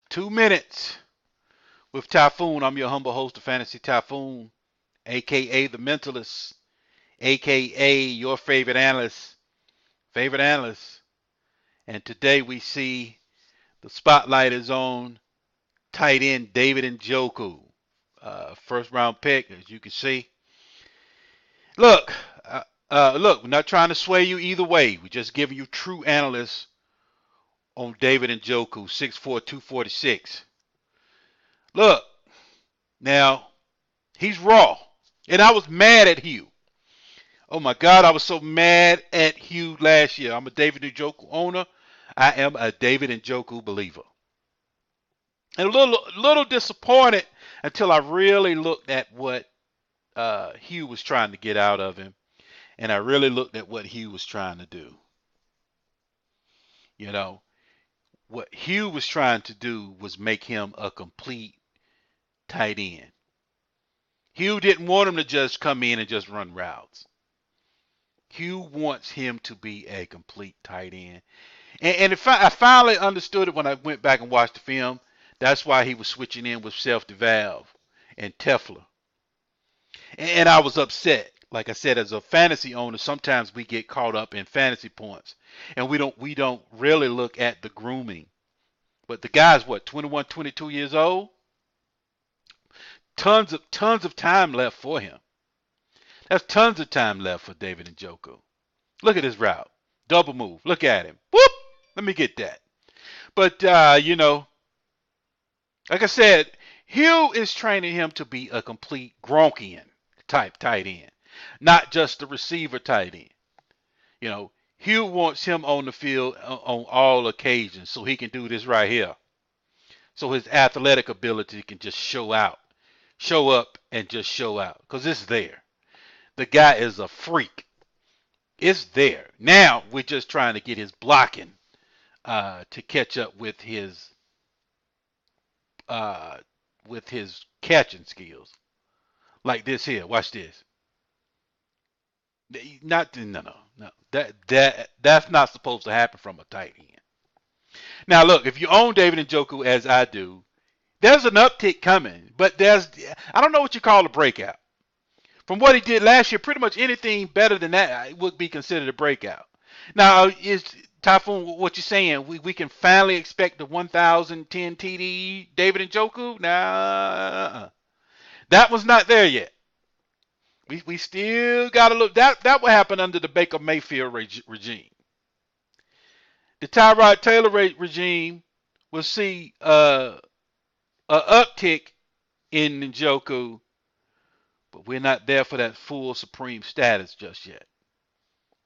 2 minutes with Typhoon. I'm your humble host of Fantasy Typhoon, aka the Mentalist, aka your favorite analyst. And today we see the spotlight is on tight end David Njoku, first round pick, as you can see. Look, look, we're not trying to sway you either way. We're just giving you true analysts on David Njoku, 6'4", 246. Look, now he's raw. And I was mad at Hugh. Oh my God, I was so mad at Hugh last year. I'm a David Njoku owner. I am a David Njoku believer. And a little disappointed until I really looked at what Hugh was trying to get out of him. And I really looked at what Hugh was trying to do. You know, what Hugh was trying to do was make him a complete tight end. Hugh didn't want him to just come in and just run routes. Hugh wants him to be a complete tight end. And I finally understood it when I went back and watched the film. That's why he was switching in with Self-Devalve and Tefler. And I was upset. Like I said, as a fantasy owner, sometimes we get caught up in fantasy points. And we don't really look at the grooming. But the guy's what, 21, 22 years old? Tons of time left for him. There's tons of time left for David Njoku. Look at his route. Double move. Look at him. Whoop! Let me get that. But, like I said, Hugh is training him to be a complete Gronkian type tight end, not just a receiver tight end. Hugh wants him on the field on all occasions so he can do this right here. So his athletic ability can just show up and just show out because it's there. The guy is a freak. It's there. Now we're just trying to get his blocking to catch up with his catching skills. Like this here. Watch this. Not no. That's not supposed to happen from a tight end. Now look, if you own David Njoku as I do, there's an uptick coming, but I don't know what you call a breakout. From what he did last year, pretty much anything better than that would be considered a breakout. Now, is Typhoon what you're saying? We can finally expect the 1,010 TD David Njoku? Nah, that was not there yet. We still got to look. That will happen under the Baker Mayfield regime. The Tyrod Taylor regime will see a uptick in Njoku, but we're not there for that full supreme status just yet.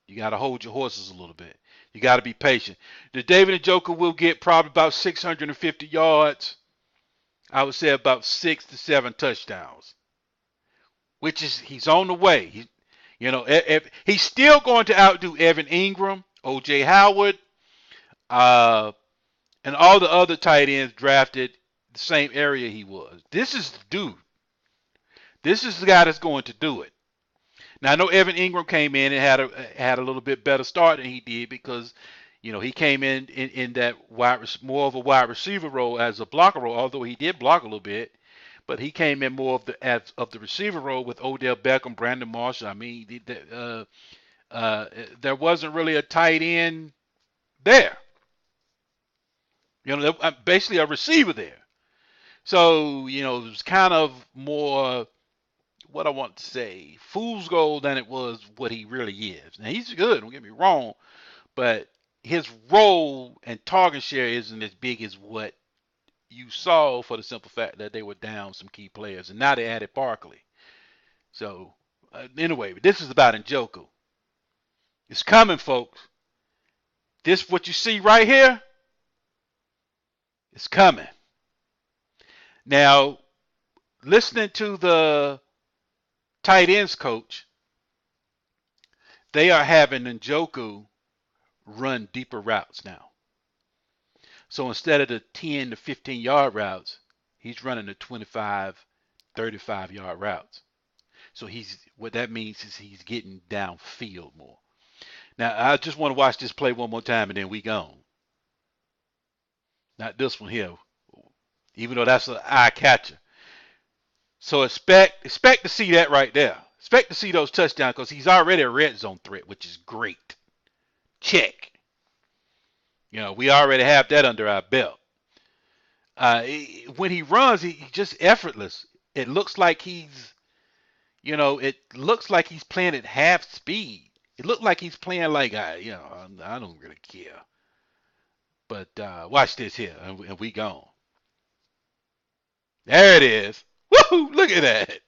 You got to hold your horses a little bit. You got to be patient. The David Njoku will get probably about 650 yards. I would say about 6 to 7 touchdowns, which is he's on the way. He's still going to outdo Evan Engram, O.J. Howard, and all the other tight ends drafted the same area he was. This is the dude. This is the guy that's going to do it. Now I know Evan Engram came in and had a little bit better start than he did because he came in that more of a wide receiver role as a blocker role, although he did block a little bit, but he came in more of the receiver role with Odell Beckham, Brandon Marshall. I mean, there wasn't really a tight end there. Basically a receiver there. So it was kind of more, what I want to say, fool's gold than it was what he really is. Now he's good, don't get me wrong, but his role and target share isn't as big as what you saw for the simple fact that they were down some key players, and now they added Barkley. So anyway, this is about Njoku. It's coming, folks. This what you see right here, it's coming. Now, listening to the tight ends coach, they are having Njoku run deeper routes now. So instead of the 10 to 15 yard routes, he's running the 25, 35 yard routes. So what that means is he's getting downfield more. Now, I just want to watch this play one more time and then we gone. Not this one here. even though that's an eye catcher. So expect to see that right there. Expect to see those touchdowns because he's already a red zone threat, which is great. Check. We already have that under our belt. When he runs, he's just effortless. It looks like he's playing at half speed. It looked like he's playing like I don't really care. But watch this here, and we gone. There it is. Woohoo! Look at that.